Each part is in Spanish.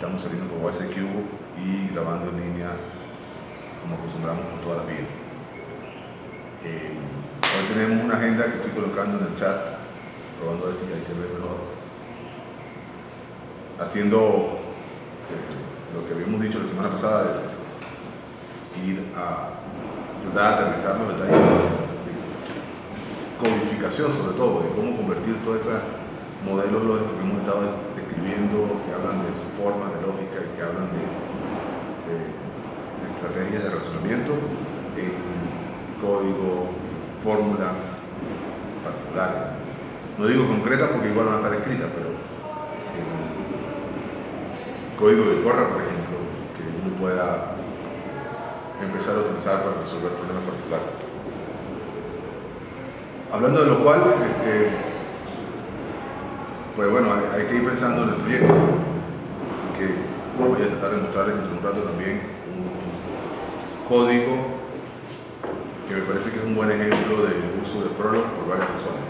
estamos saliendo por YCQ y grabando en línea como acostumbramos con todas las vías. Hoy tenemos una agenda que estoy colocando en el chat, probando a ver si ahí se ve mejor, haciendo lo que habíamos dicho la semana pasada, de ir a tratar de aterrizar los detalles de codificación, sobre todo, de cómo convertir todos esos modelos lógicos que hemos estado describiendo, que hablan de formas de lógica y que hablan de estrategias de razonamiento en código, fórmulas particulares. No digo concretas porque igual van a estar escritas, pero código de corra, por ejemplo, que uno pueda empezar a utilizar para resolver problemas particulares. Hablando de lo cual, pues bueno, hay que ir pensando en el proyecto. Así que voy a tratar de mostrarles dentro de un rato también un código que me parece que es un buen ejemplo de uso de Prolog por varias razones.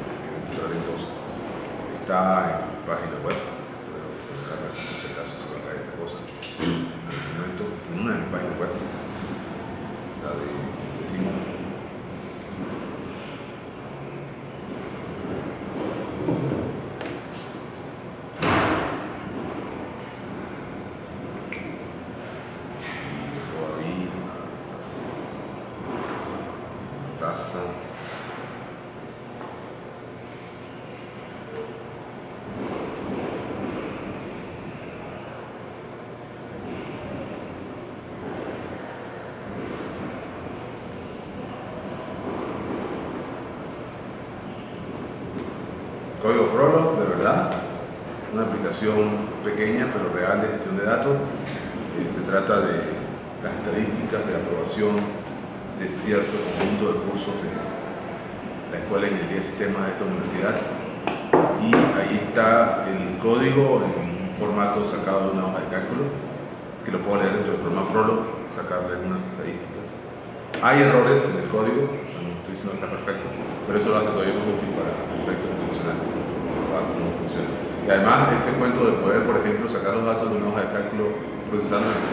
Entonces, está en página web, pero por si acaso se va a caer esta cosa. En este momento, en una de mis páginas web, la de Simón. Código Prolog, de verdad, una aplicación pequeña pero real de gestión de datos. Se trata de las estadísticas de la aprobación de cierto conjunto de cursos de la Escuela de Ingeniería de Sistemas de esta universidad, y ahí está el código en un formato sacado de una hoja de cálculo que lo puedo leer dentro del programa Prolog y sacarle algunas estadísticas. Hay errores en el código, o sea, no estoy diciendo que está perfecto, pero eso lo hace todavía más útil para efectos institucionales, para cómo funciona. Y además, este cuento de poder, por ejemplo, sacar los datos de una hoja de cálculo, procesarlo en el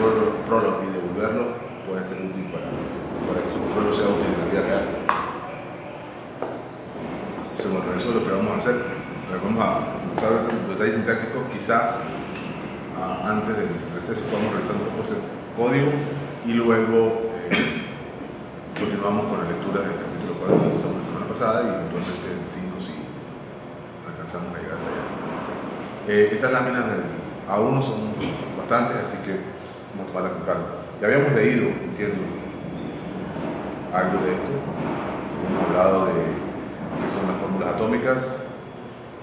Prolog y devolverlo, puede ser útil para que el Prolog sea útil en la vida real. Bueno, eso es lo que vamos a hacer. Vamos a comenzar a ver los detalles sintácticos. Quizás antes del receso podamos revisar un poco ese código y luego continuamos con la lectura del capítulo 4 que empezamos la semana pasada y eventualmente el 5 si alcanzamos a llegar hasta allá. Estas láminas del A1 son bastantes, así que vamos a tomarlas con calma. Ya habíamos leído, entiendo, algo de esto. Hemos hablado de qué son las fórmulas atómicas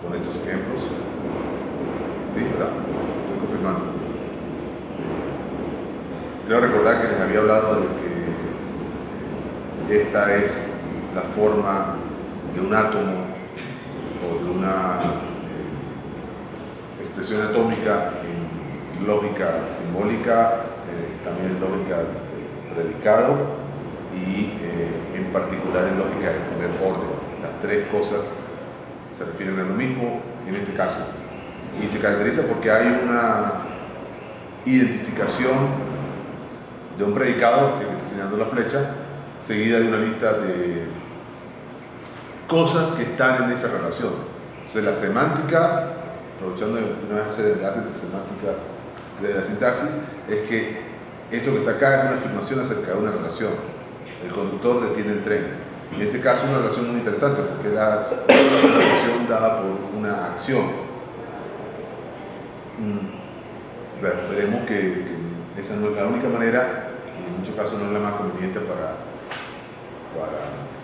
con estos ejemplos. ¿Sí, verdad? Estoy confirmando. Quiero recordar que les había hablado de que esta es la forma de un átomo o de una expresión atómica en lógica simbólica, también en lógica de predicado y en particular en lógica de primer orden. Las tres cosas se refieren a lo mismo en este caso y se caracteriza porque hay una identificación de un predicado, que está señalando la flecha, seguida de una lista de cosas que están en esa relación. Entonces la semántica, aprovechando de una vez hacer el enlace de semántica de la sintaxis, es que esto que está acá es una afirmación acerca de una relación. El conductor detiene el tren. En este caso es una relación muy interesante porque es una relación dada por una acción. Veremos que esa no es la única manera y en muchos casos no es la más conveniente para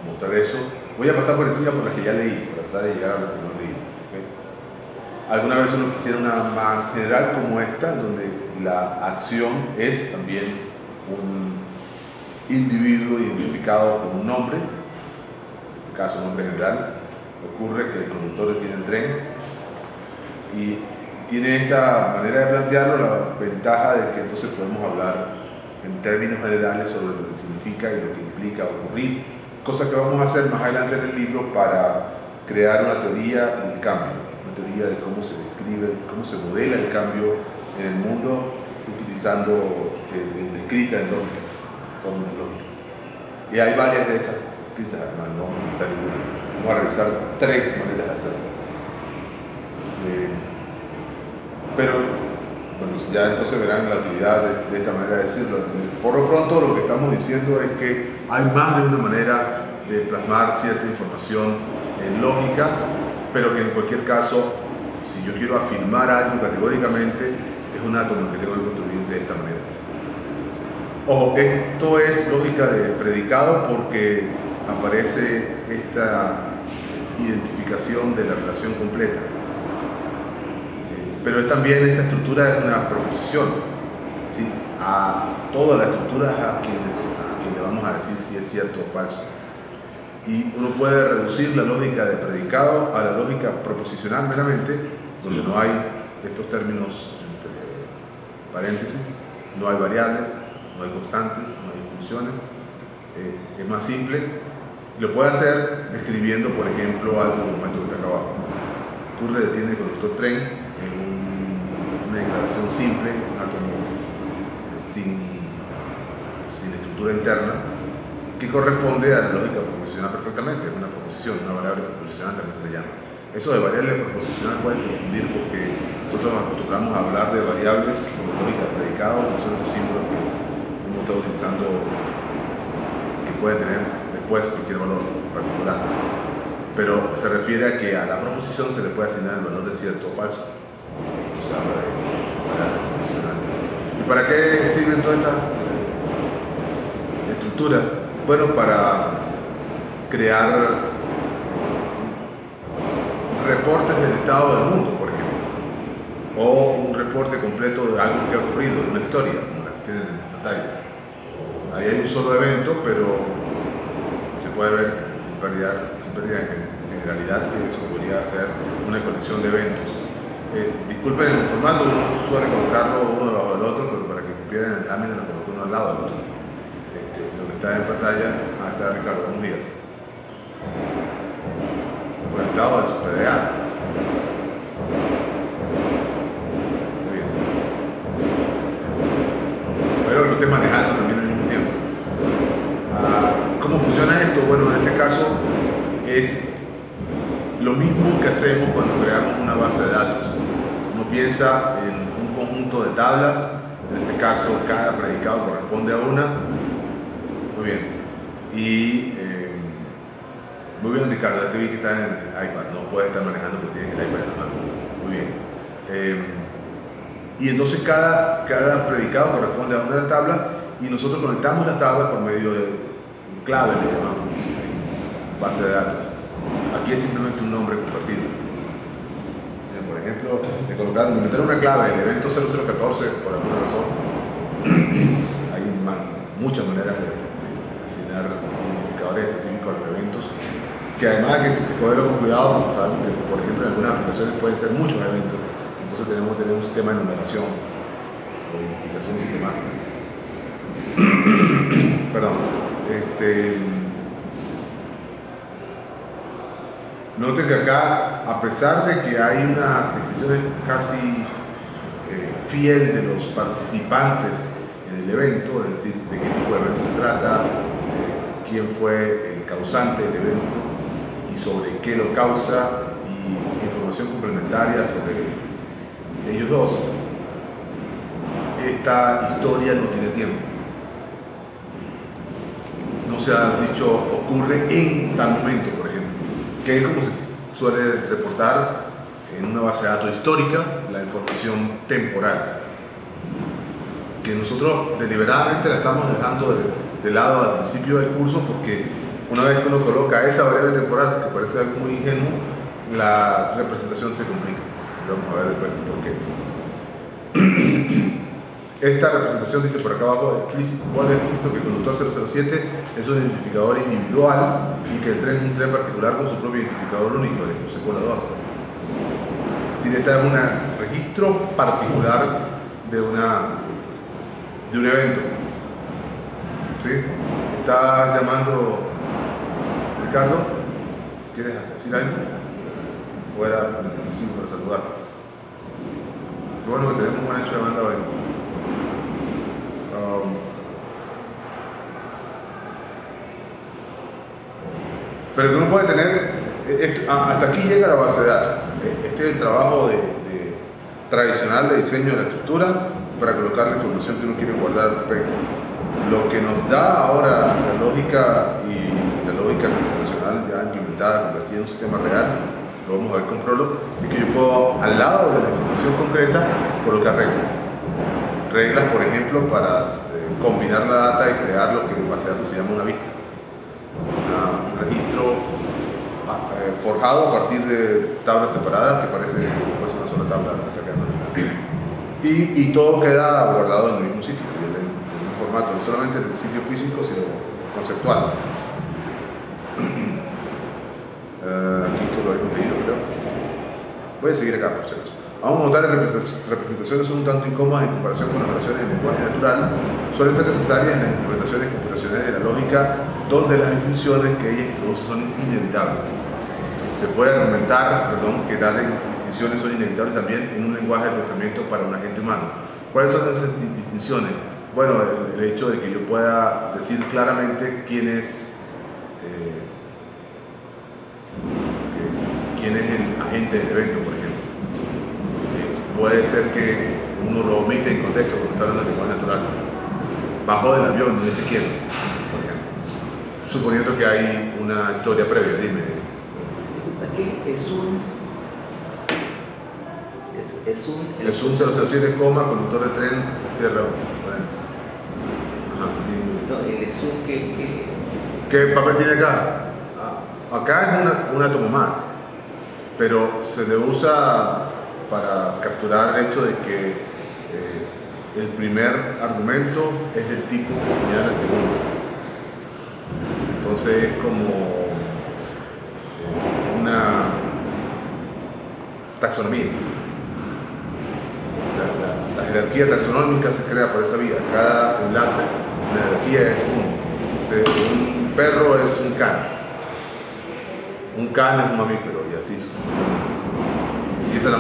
mostrar eso. Voy a pasar por encima por las que ya leí, para tratar de llegar a las que no leí. ¿Okay? Alguna vez uno quisiera una más general como esta, donde la acción es también un individuo identificado con un nombre, en este caso nombre general. Ocurre que el conductor detiene el tren y tiene esta manera de plantearlo la ventaja de que entonces podemos hablar en términos generales sobre lo que significa y lo que implica ocurrir, cosa que vamos a hacer más adelante en el libro para crear una teoría del cambio, una teoría de cómo se describe, cómo se modela el cambio en el mundo utilizando escrita en lógica, fórmulas lógicas. Y hay varias de esas escritas, además, no vamos a comentar ninguna. Vamos a revisar 3 maneras de hacerlo. Pero, bueno, ya entonces verán la utilidad de esta manera de decirlo. Por lo pronto, lo que estamos diciendo es que hay más de una manera de plasmar cierta información en lógica, pero que en cualquier caso, si yo quiero afirmar algo categóricamente, es un átomo que tengo que construir de esta manera. Ojo, esto es lógica de predicado porque aparece esta identificación de la relación completa. Pero es también esta estructura es una proposición, ¿sí? A toda la estructura a quien le vamos a decir si es cierto o falso. Y uno puede reducir la lógica de predicado a la lógica proposicional meramente, donde no hay estos términos entre paréntesis, no hay variables, no hay constantes, no hay funciones. Es más simple. Lo puede hacer escribiendo, por ejemplo, algo como esto que está acá abajo. Curre detiene el conductor tren en una declaración simple, un átomo sin estructura interna, que corresponde a la lógica proposicional perfectamente. Es una proposición, una variable proposicional también se le llama. Eso de variable proposicional puede confundir porque nosotros acostumbramos a hablar de variables como lógica de predicado, que son estos símbolos que uno está utilizando que puede tener después cualquier valor particular. Pero se refiere a que a la proposición se le puede asignar el valor de cierto o falso. Se habla de variable proposicional. ¿Y para qué sirven todas estas estructuras? Bueno, para crear reportes del estado del mundo, por ejemplo, o un reporte completo de algo que ha ocurrido, de una historia, como la que tienen en pantalla. Ahí hay un solo evento, pero se puede ver sin pérdida en generalidad que eso podría ser una colección de eventos. Disculpen el formato, uno suele colocarlo uno debajo del otro, pero para que cupieran el lámina lo coloco uno al lado del otro. Lo que está en pantalla, está Ricardo, buenos días. Conectado a su PDA. Está bien. Pero lo esté manejando también al mismo tiempo. ¿Cómo funciona esto? Bueno, en este caso es lo mismo que hacemos cuando creamos una base de datos. Uno piensa en un conjunto de tablas, en este caso cada predicado corresponde a una. Muy bien. Y muy bien, Ricardo, ya te vi que está en el iPad, no puedes estar manejando porque tienes el iPad en la mano. Muy bien. Y entonces cada predicado corresponde a una de las tablas y nosotros conectamos las tablas por medio de clave, le llamamos, base de datos. Aquí es simplemente un nombre compartido. Por ejemplo, de meter una clave, el evento 0014, por alguna razón, hay muchas maneras de asignar identificadores específicos a los eventos, que además hay que cogerlo con cuidado porque sabemos que, por ejemplo, en algunas aplicaciones pueden ser muchos eventos, entonces tenemos que tener un sistema de numeración o identificación sistemática. Perdón. Noten que acá, a pesar de que hay una descripción casi fiel de los participantes en el evento, es decir, de qué tipo de evento se trata, quién fue el causante del evento y sobre qué lo causa, y información complementaria sobre ellos dos, esta historia no tiene tiempo. No se ha dicho ocurre en tal momento, por ejemplo, que es como se suele reportar en una base de datos histórica, la información temporal, que nosotros deliberadamente la estamos dejando de lado al principio del curso, porque una vez que uno coloca esa variable temporal, que parece algo muy ingenuo, la representación se complica. Vamos a ver después por qué. Esta representación dice por acá abajo, vuelve explícito que el conductor 007 es un identificador individual y que el tren es un tren particular con su propio identificador único, el cruce colador. Es decir, este es un registro particular de un evento. ¿Sí? ¿Está llamando Ricardo? ¿Quieres decir algo? ¿O era sí, para saludar? Qué bueno que tenemos un buen hecho de banda hoy. pero que uno puede tener, hasta aquí llega la base de datos. Este es el trabajo tradicional de diseño de la estructura para colocar la información que uno quiere guardar al respecto. Lo que nos da ahora la lógica y la lógica computacional ya implementada, convertida en un sistema real, lo vamos a ver con Prolog, es que yo puedo, al lado de la información concreta, colocar reglas. Reglas, por ejemplo, para combinar la data y crear lo que en base de datos se llama una vista. Un registro forjado a partir de tablas separadas que parece como si fuese una sola tabla. Y todo queda guardado en el mismo sitio, en el mismo formato, no solamente en el sitio físico, sino conceptual. Aquí esto lo hemos leído, creo. Voy a seguir acá, por si acaso. Vamos a notar que las representaciones son un tanto incómodas en comparación con las operaciones en lenguaje natural. Suelen ser necesarias en las implementaciones computacionales de la lógica, donde las distinciones que ellas introducen son inevitables. Se puede argumentar, que tales distinciones son inevitables también en un lenguaje de pensamiento para un agente humano. ¿Cuáles son esas distinciones? Bueno, el hecho de que yo pueda decir claramente quién es el agente del evento, por ejemplo. Puede ser que uno lo omite en contexto cuando está hablando de lenguaje natural. Bajó del avión, no dice quién, por ejemplo. Suponiendo que hay una historia previa, dime. Aquí es un 007, conductor de tren, cierra paréntesis. Ajá, dime. No, el es un ¿Qué papel tiene acá? Acá es un átomo más, pero se le usa para capturar el hecho de que el primer argumento es del tipo que señala el segundo. Entonces es como una taxonomía. La jerarquía taxonómica se crea por esa vía. Cada enlace, la jerarquía es uno. Entonces, un perro es un can. Un can es un mamífero y así sucesivamente. Y esa es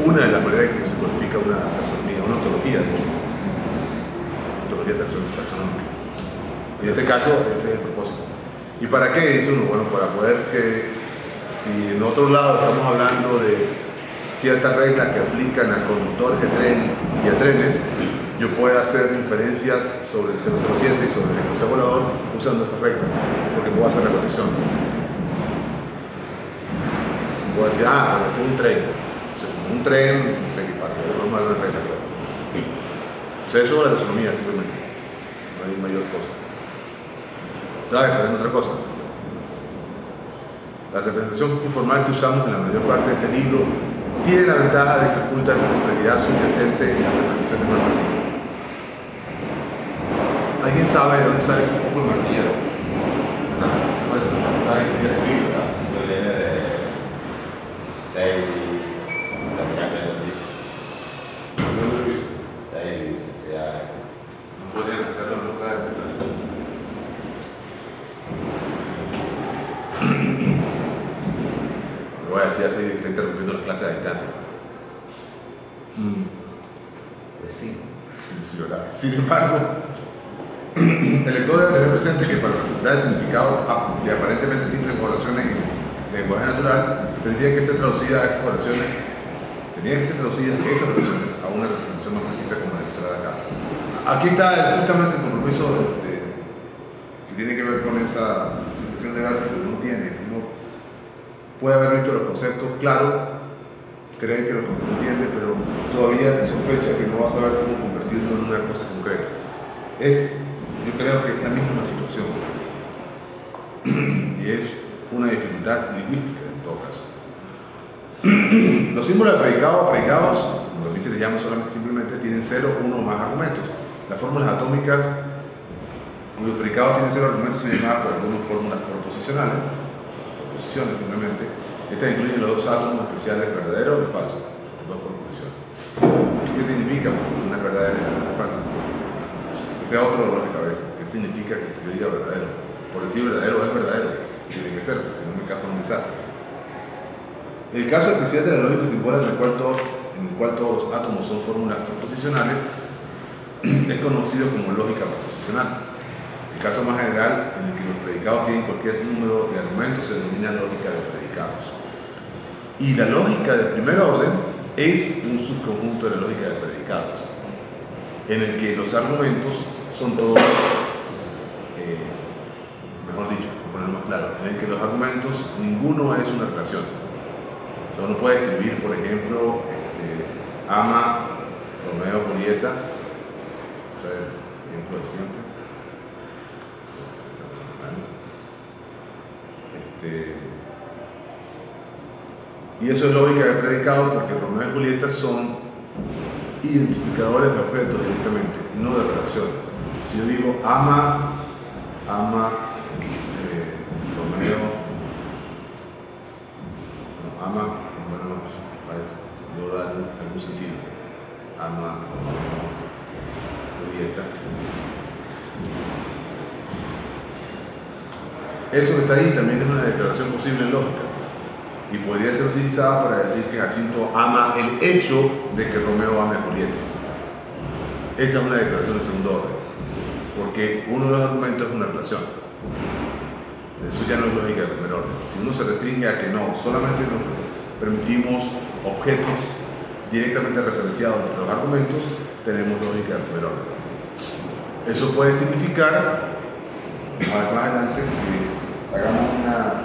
una de las maneras en que se codifica una taxonomía, una ontología, de hecho. Ontología taxonómica. En este caso, ese es el propósito. ¿Y para qué? Dice uno, bueno, para poder que, si en otro lado estamos hablando de ciertas reglas que aplican a conductores de tren y a trenes, yo puedo hacer inferencias sobre el 007 y sobre el consejo volador usando esas reglas, porque puedo hacer la conexión. Puedo decir, esto es un tren. O sea, como un tren, no sé qué pasa, es normal una regla. O sea, eso es la taxonomía, simplemente. No hay mayor cosa. Pero es otra cosa. La representación informal que usamos en la mayor parte de este libro tiene la ventaja de que oculta esa complejidad subyacente en las representaciones más precisas. ¿Alguien sabe de dónde sale ese poco el martillero? ¿Cuál es el martillero? Ya se vive, ¿verdad? Se viene de 6, ¿No lo he visto? 6, S.A. No podrían hacerlo en otra época. Lo voy a decir así, está interrumpiendo las clases a distancia. Pues sí. Sí, ¿verdad? Sin embargo, el lector debe tener presente que para representar el significado de aparentemente simples oraciones en lenguaje natural, tendrían que ser traducidas esas oraciones a una representación más precisa como la ilustrada acá. Aquí está justamente el compromiso que tiene que ver con esa sensación de vértigo que uno tiene. Uno puede haber visto los conceptos claro, cree que lo entiende, pero todavía sospecha que no va a saber cómo convertirlo en una cosa concreta. Yo creo que es la misma situación y es una dificultad lingüística en todo caso. Los símbolos de predicado o predicados, como también se les llama simplemente, tienen 0, 1 o más argumentos. Las fórmulas atómicas cuyos predicados tienen 0 argumentos son llamadas por algunas fórmulas proposicionales, proposiciones simplemente. Estas incluyen los dos átomos especiales verdadero y falso, las dos proposiciones. ¿Qué significa una es verdadera y la otra es falsa? Ese es otro dolor de cabeza. ¿Qué significa que yo diga verdadero? Por decir verdadero es verdadero, tiene que ser, porque si no me caso en un desastre. El caso especial de la lógica simbólica en el cual todos los átomos son fórmulas proposicionales es conocido como lógica proposicional. El caso más general, en el que los predicados tienen cualquier número de argumentos, se denomina lógica de predicados. Y la lógica de primer orden es un subconjunto de la lógica de predicados, en el que los argumentos son todos, mejor dicho, para ponerlo más claro, en el que los argumentos, ninguno es una relación. O sea, uno puede escribir, por ejemplo, ama Romeo Julieta, o sea, el ejemplo de siempre. Y eso es lógica de predicado porque Romeo y Julieta son identificadores de objetos directamente, no de relaciones. Si yo digo ama Romeo, no, ama, bueno, parece lograr algún sentido. Ama Romeo, Julieta. Eso que está ahí también es una declaración posible lógica y podría ser utilizada para decir que Jacinto ama el hecho de que Romeo ame a Julieta. Esa es una declaración de segundo orden, porque uno de los argumentos es una relación. Eso ya no es lógica de primer orden. Si uno se restringe a que no, solamente nos permitimos objetos directamente referenciados entre los argumentos, tenemos lógica de primer orden. Eso puede significar, más adelante, que hagamos una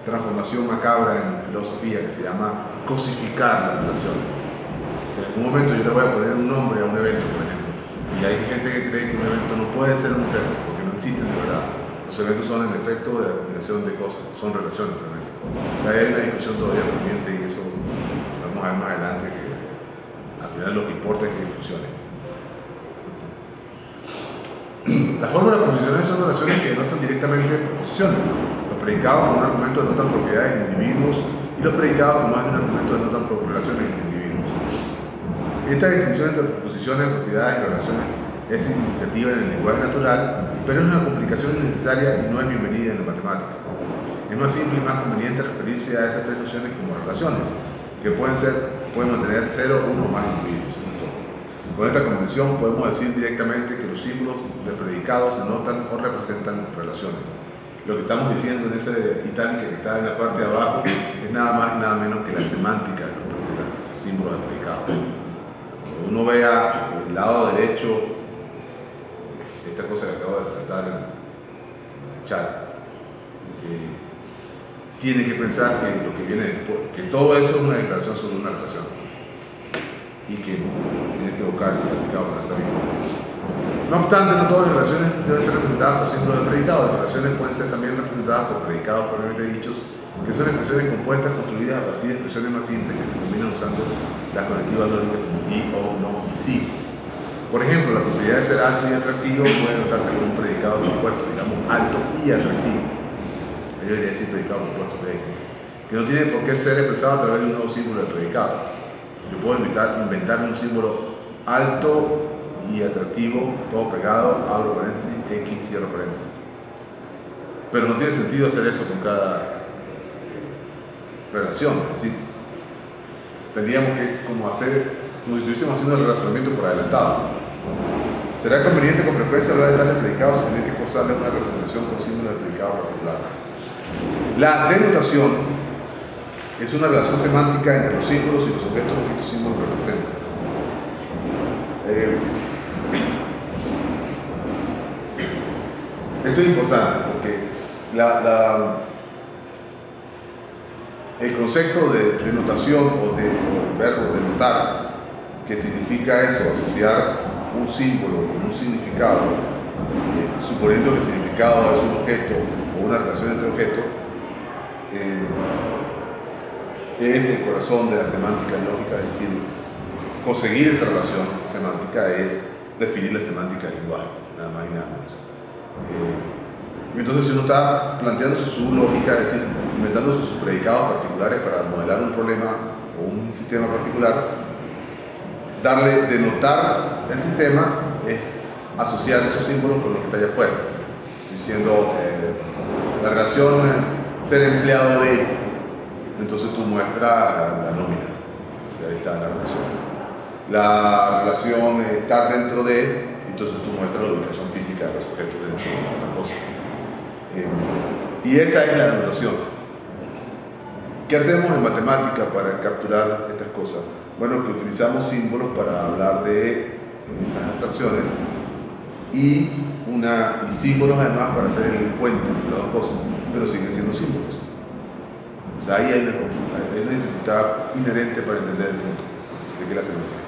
transformación macabra en filosofía que se llama cosificar la relación. O sea, en algún momento yo le voy a poner un nombre a un evento, por ejemplo, y hay gente que cree que un evento no puede ser un objeto porque no existen de verdad. Los eventos son el efecto de la combinación de cosas, son relaciones realmente. O sea, hay una discusión todavía pendiente y eso vamos a ver más adelante, que al final lo que importa es que funcione. Las fórmulas proposicionales son relaciones que denotan directamente proposiciones. Los predicados con un argumento denotan propiedades de individuos y los predicados con más de un argumento denotan relaciones entre individuos. Esta distinción entre proposiciones, propiedades y relaciones es significativa en el lenguaje natural, pero es una complicación innecesaria y no es bienvenida en la matemática. Es más simple y más conveniente referirse a esas tres nociones como relaciones, que pueden mantener 0, 1 o más individuos. Con esta convención podemos decir directamente que los símbolos de predicados denotan o representan relaciones. Lo que estamos diciendo en esa itálica que está en la parte de abajo es nada más y nada menos que la semántica de los símbolos de predicados. Cuando uno vea el lado derecho, esta cosa que acabo de resaltar en el chat, tiene que pensar que lo que viene después, que todo eso es una declaración sobre una relación y que tiene que buscar el significado para esa vida. No obstante, no todas las relaciones deben ser representadas por símbolos de predicados. Las relaciones pueden ser también representadas por predicados propiamente dichos, que son expresiones compuestas construidas a partir de expresiones más simples que se combinan usando las conectivas lógicas como y, o, no y sí. Por ejemplo, la propiedad de ser alto y atractivo puede notarse como un predicado compuesto, digamos, alto y atractivo. Yo debería decir predicado compuesto de que no tiene por qué ser expresado a través de un nuevo símbolo de predicado. Yo puedo inventar un símbolo alto y atractivo, todo pegado, abro paréntesis, X, cierro paréntesis. Pero no tiene sentido hacer eso con cada relación. Es decir, tendríamos que como si estuviésemos haciendo el relacionamiento por adelantado. Será conveniente con frecuencia hablar de tales predicados sin tener que forzarles una representación con símbolos de predicados particulares. La denotación es una relación semántica entre los símbolos y los objetos que estos símbolos representan. Esto es importante porque el concepto de denotación o del verbo denotar, que significa eso, asociar un símbolo con un significado, suponiendo que el significado es un objeto o una relación entre objetos, es el corazón de la semántica lógica, es decir, conseguir esa relación semántica es definir la semántica del lenguaje, nada más y nada menos. Entonces, si uno está planteándose su lógica, es decir, inventándose sus predicados particulares para modelar un problema o un sistema particular, denotar el sistema es asociar esos símbolos con lo que está allá afuera, diciendo la relación ser empleado de. Entonces tú muestras la nómina, o sea, ahí está la relación. La relación estar dentro de, y entonces tú muestras la ubicación física de los objetos dentro de otra cosa. Y esa es la anotación. ¿Qué hacemos en matemática para capturar estas cosas? Bueno, que utilizamos símbolos para hablar de esas abstracciones y símbolos además para hacer el puente entre las dos cosas, pero siguen siendo símbolos. O sea, ahí hay una dificultad inherente para entender el punto de que la semántica.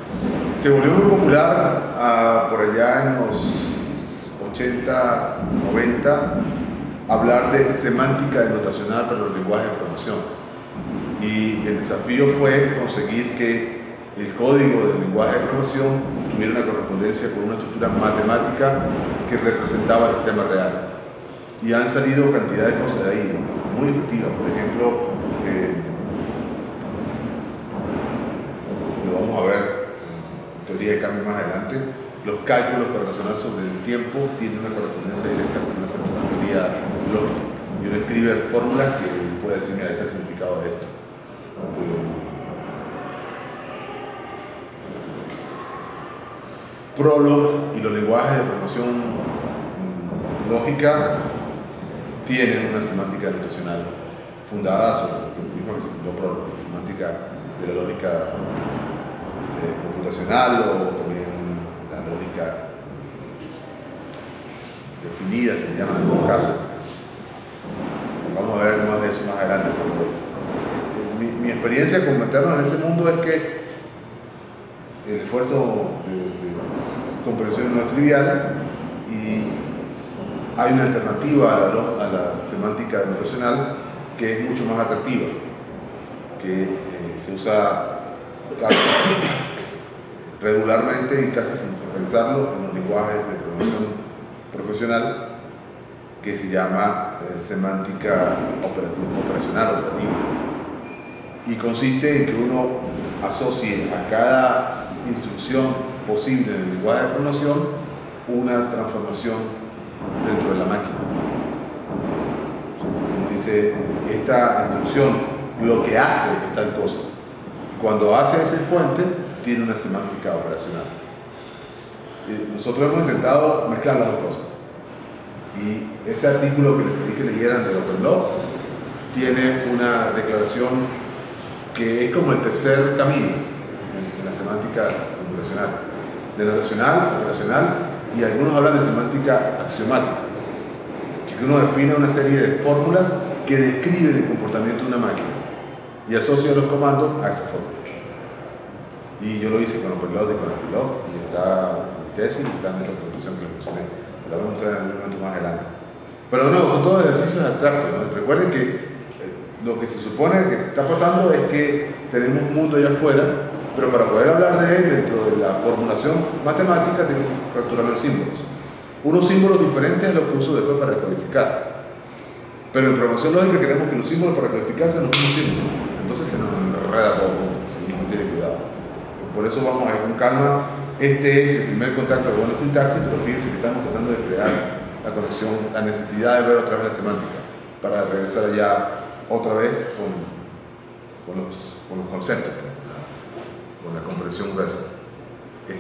Se volvió muy popular por allá en los 80, 90, hablar de semántica denotacional para los lenguajes de programación. Y el desafío fue conseguir que el código del lenguaje de programación tuviera una correspondencia con una estructura matemática que representaba el sistema real. Y han salido cantidad de cosas de ahí, muy efectivas. Por ejemplo, lo vamos a ver en teoría de cambio más adelante, los cálculos para razonar sobre el tiempo tienen una correspondencia directa con una teoría lógica. Y uno escribe fórmulas que puede decir, mira, este es el significado de esto. Prolog y los lenguajes de programación lógica tienen una semántica denotacional fundada sobre lo mismo que se fundó Prolog, la semántica de la lógica computacional o también la lógica definida, se le llama en algunos casos. Vamos a ver más de eso más adelante. Mi experiencia con meternos en ese mundo es que el esfuerzo de comprensión no es trivial y hay una alternativa a la semántica denotacional que es mucho más atractiva, que se usa casi regularmente y casi sin pensarlo en los lenguajes de programación profesional, que se llama semántica operacional operativa, y consiste en que uno asocie a cada instrucción posible en el lenguaje de programación una transformación dentro de la máquina. Uno dice, esta instrucción lo que hace es tal cosa. Cuando hace ese puente, tiene una semántica operacional. Nosotros hemos intentado mezclar las dos cosas. Y ese artículo que les pedí que leyeran de OpenLog tiene una declaración que es como el tercer camino en las semánticas computacionales. Denotacional, operacional, y algunos hablan de semántica axiomática, que uno define una serie de fórmulas que describen el comportamiento de una máquina y asocia los comandos a esas fórmulas. Y yo lo hice con OpenLog y con Antilog, y está en mi tesis y está en esa presentación que les mencioné. Se la voy a mostrar en algún momento más adelante. Pero no, son todos ejercicios abstractos, ¿no? Recuerden que lo que se supone que está pasando es que tenemos un mundo allá afuera, pero para poder hablar de él dentro de la formulación matemática tenemos que capturarlo en símbolos. Unos símbolos diferentes a los que uso después para codificar. Pero en programación lógica queremos que los símbolos para codificar sean los mismos símbolos. Entonces se nos enreda todo el mundo, si uno no tiene cuidado. Por eso vamos a ir con calma. Este es el primer contacto con la sintaxis, pero fíjense que estamos tratando de crear la conexión, la necesidad de ver otra vez la semántica, para regresar allá otra vez con los conceptos, con la comprensión gruesa.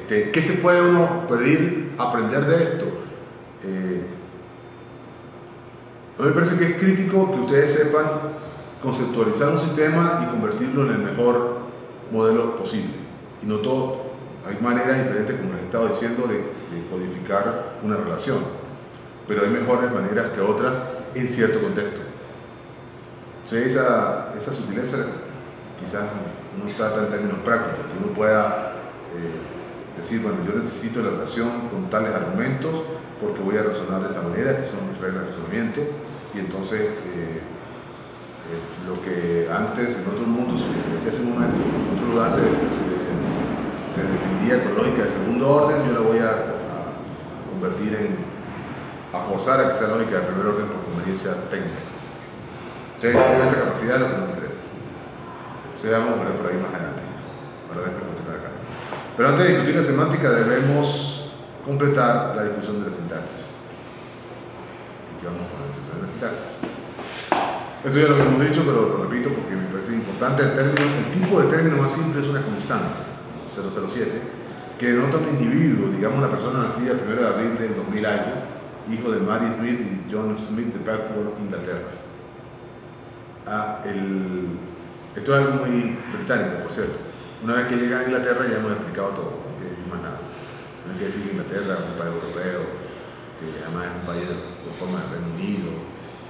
¿Qué se puede uno pedir aprender de esto? A mí me parece que es crítico que ustedes sepan conceptualizar un sistema y convertirlo en el mejor modelo posible. Y no todo. Hay maneras diferentes, como les he estado diciendo, de codificar una relación. Pero hay mejores maneras que otras en cierto contexto. Entonces, esa sutileza quizás no trata en términos prácticos, que uno pueda decir, bueno, yo necesito la relación con tales argumentos porque voy a razonar de esta manera, estas son mis reglas de razonamiento, y entonces lo que antes en otros mundos se hacía hace un momento, en otro lugar se definía con lógica de segundo orden, yo la voy a convertir a forzar a que sea lógica de primer orden por conveniencia técnica. Ustedes tienen esa capacidad, lo que nos interesa. Entonces vamos a ver por ahí más adelante. Ahora déjenme continuar acá. Pero antes de discutir la semántica debemos completar la discusión de la sintaxis. Así que vamos con la discusión de la sintaxis. Esto ya lo habíamos dicho, pero lo repito porque me parece importante. El tipo de término más simple es una constante, 007, que denota un individuo, digamos una persona nacida el 1 de abril del 2000 algo, hijo de Mary Smith y John Smith de Bedford, Inglaterra. Esto es algo muy británico, por cierto. Una vez que llegan a Inglaterra ya hemos explicado todo, no hay que decir más nada. No hay que decir que Inglaterra es un país europeo, que además es un país con forma de Reino Unido,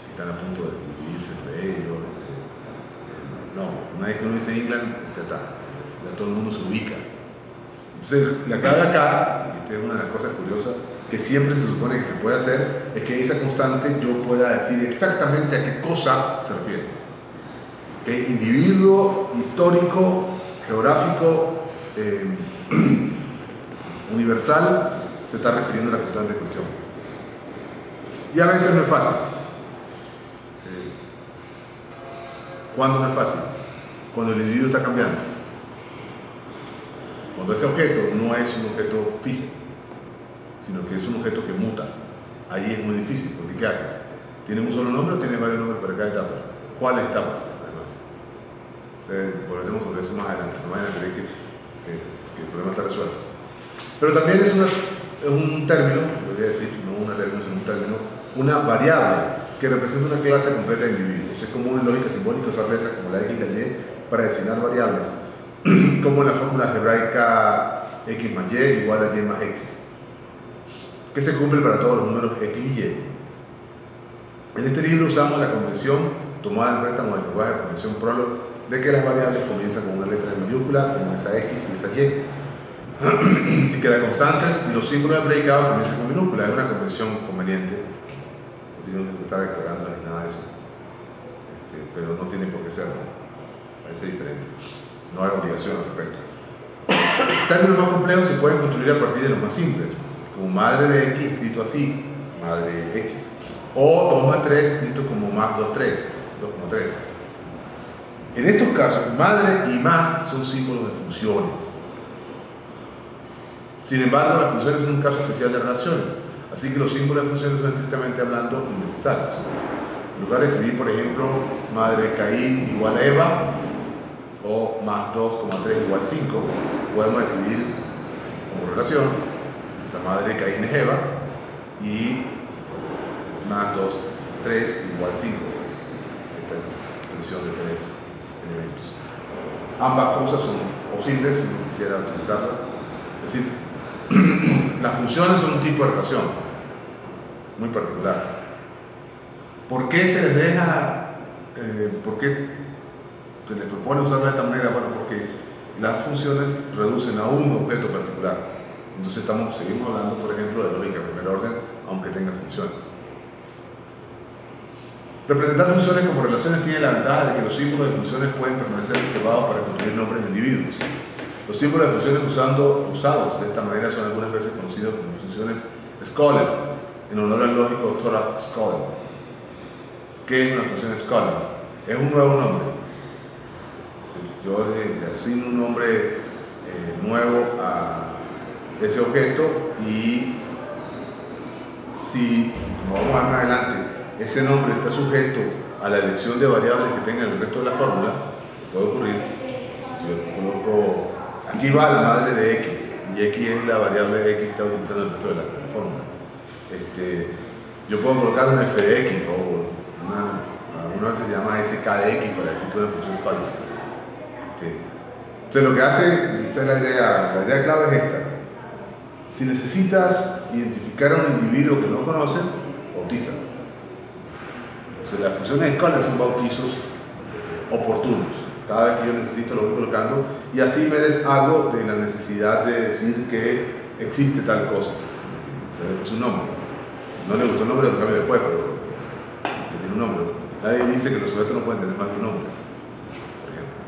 que están a punto de dividirse entre ellos. No, una vez que uno dice England, ya todo el mundo se ubica. Entonces, la clave acá, y esta es una de las cosas curiosas que siempre se supone que se puede hacer, es que esa constante yo pueda decir exactamente a qué cosa se refiere. ¿Okay? Individuo, histórico, geográfico, universal, se está refiriendo a la constante en cuestión. Y a veces no es fácil. ¿Cuándo no es fácil? Cuando el individuo está cambiando. Cuando ese objeto no es un objeto fijo, sino que es un objeto que muta. Ahí es muy difícil, porque ¿qué haces? ¿Tiene un solo nombre o tiene varios nombres para cada etapa? ¿Cuáles etapas, además? Volveremos sobre eso más adelante, no vayan a creer que el problema está resuelto. Pero también es un término, voy a decir, no un término, sino un término, una variable que representa una clase completa de individuos. Es común en lógica simbólica usar letras como la X y la Y para designar variables, como en la fórmula algebraica X más Y igual a Y más X, que se cumple para todos los números X y Y. En este libro usamos la convención tomada en préstamo del lenguaje de convención Prolog de que las variables comienzan con una letra de mayúscula, como esa X y esa Y, y que las constantes y los símbolos de predicado comienzan con minúscula. Es una convención conveniente, no tiene que estar declarando ni nada de eso, pero no tiene por qué serlo, parece diferente, no hay obligación al respecto. Términos más complejos se pueden construir a partir de los más simples, como madre de X escrito así, madre X, o 2 más 3 escrito como más 2, 3, 2,3. En estos casos, madre y más son símbolos de funciones. Sin embargo, las funciones son un caso especial de relaciones, así que los símbolos de funciones son estrictamente hablando innecesarios. En lugar de escribir, por ejemplo, madre Caín igual a Eva, o más 2,3 igual 5, podemos escribir como relación, la madre de Caín es Eva, y más 2, 3 igual 5. Esta expresión de 3 elementos. Ambas cosas son posibles si uno quisiera utilizarlas. Es decir, las funciones son un tipo de relación muy particular. ¿Por qué se les deja, por qué se les propone usarlas de esta manera? Bueno, porque las funciones reducen a un objeto particular. Entonces seguimos hablando, por ejemplo, de lógica de primer orden, aunque tenga funciones. Representar funciones como relaciones tiene la ventaja de que los símbolos de funciones pueden permanecer reservados para construir nombres de individuos. Los símbolos de funciones usados de esta manera son algunas veces conocidos como funciones Scholar, en honor al lógico Thoralf Scholar. ¿Qué es una función Scholar? Es un nuevo nombre. Yo le asigno un nombre nuevo a ese objeto y si, como vamos a ver más adelante, ese nombre está sujeto a la elección de variables que tenga el resto de la fórmula, puede ocurrir. Si yo coloco, aquí va la madre de X, y X es la variable de X que está utilizando el resto de la fórmula. Yo puedo colocar un f de X, o alguna vez se llama sk de X para decir que una función es cuál. Entonces lo que hace, y esta es la idea clave es esta: si necesitas identificar a un individuo que no conoces, bautízalo. O sea, las funciones Scholar son bautizos oportunos. Cada vez que yo necesito lo voy colocando y así me deshago de la necesidad de decir que existe tal cosa. Le puse un nombre. No le gustó el nombre, lo cambio después, pero tiene un nombre. Nadie dice que los sujetos no pueden tener más de un nombre, por ejemplo.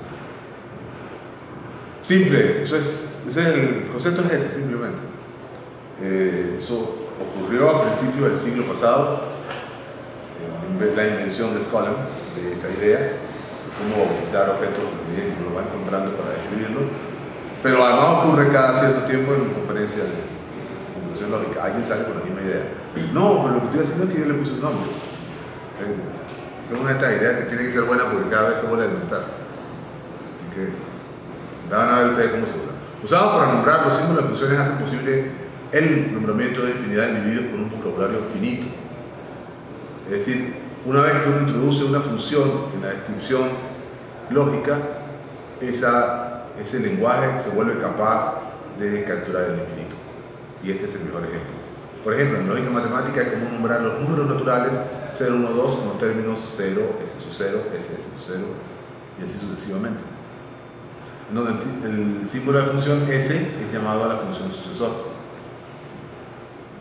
Simple, el concepto es ese, simplemente. Eso ocurrió a principios del siglo pasado. La invención de Scholar, de esa idea, cómo bautizar objetos que uno va encontrando para describirlo, pero además ocurre cada cierto tiempo en conferencias de computación lógica. Alguien sale con la misma idea. No, pero lo que estoy haciendo es que yo le puse un nombre. Esa es una de estas ideas que tiene que ser buena porque cada vez se vuelve a inventar. Así que van a ver ustedes cómo se usa. Usados para nombrar los símbolos de funciones hacen posible el nombramiento de infinidad de individuos con un vocabulario finito. Es decir, una vez que uno introduce una función en la descripción lógica, ese lenguaje se vuelve capaz de capturar el infinito. Y este es el mejor ejemplo. Por ejemplo, en lógica matemática es común nombrar los números naturales 0, 1, 2 como términos 0, S sub 0, S sub 0 y así sucesivamente. Donde el símbolo de función S es llamado a la función sucesor.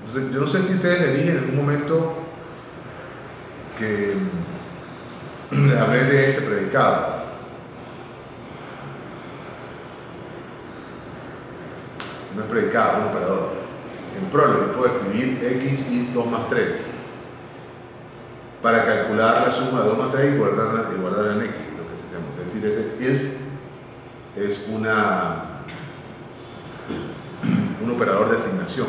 Entonces, yo no sé si ustedes les dije en algún momento que les hablé de este predicado. No es predicado, es un operador. En Prolog yo puedo escribir x y 2 más 3 para calcular la suma de 2 más 3 y guardarla en x, lo que se llama. Es decir, este es un operador de asignación,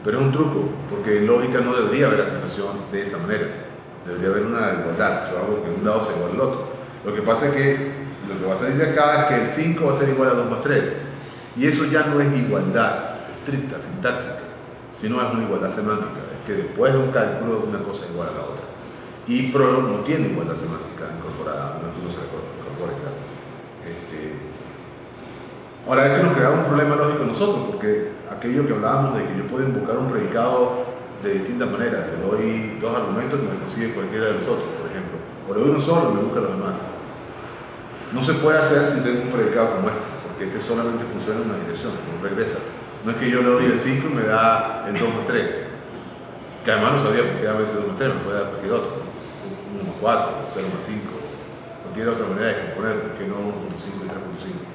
pero es un truco, porque en lógica no debería haber asignación de esa manera, debería haber una igualdad. Yo hago que un lado sea igual al otro. Lo que pasa es que lo que va a salir de acá es que el 5 va a ser igual a 2 más 3, y eso ya no es igualdad estricta, sintáctica, sino es una igualdad semántica, es que después de un cálculo una cosa es igual a la otra. Y Prolog no tiene igualdad semántica incorporada, no se incorpora. Ahora, esto nos crea un problema lógico a nosotros, porque aquello que hablábamos de que yo puedo invocar un predicado de distintas maneras, le doy dos argumentos y me consigue cualquiera de los otros, por ejemplo, o le doy uno solo y me busca los demás. No se puede hacer si tengo un predicado como este, porque este solamente funciona en una dirección, no regresa. No es que yo le doy el 5 y me da el 2 más 3, que además no sabía por qué a veces 2 más 3, me puede dar cualquier otro, 1 más 4, 0 más 5, cualquier otra manera de componer, porque no 1.5 y 3.5.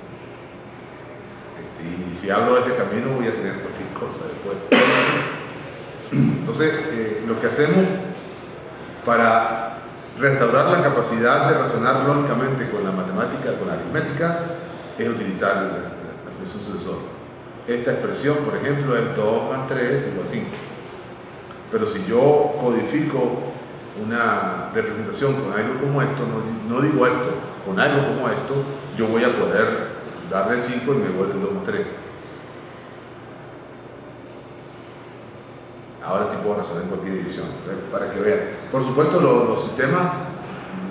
Y si hablo de este camino voy a tener cualquier cosa después. Entonces, lo que hacemos para restaurar la capacidad de razonar lógicamente con la matemática, con la aritmética, es utilizar la función sucesor. Esta expresión, por ejemplo, es 2 más 3 igual a 5. Pero si yo codifico una representación con algo como esto, no digo esto, con algo como esto, yo voy a poder darle 5 y me vuelve 2 más 3. Ahora sí puedo razonar en cualquier dirección, para que vean. Por supuesto, los sistemas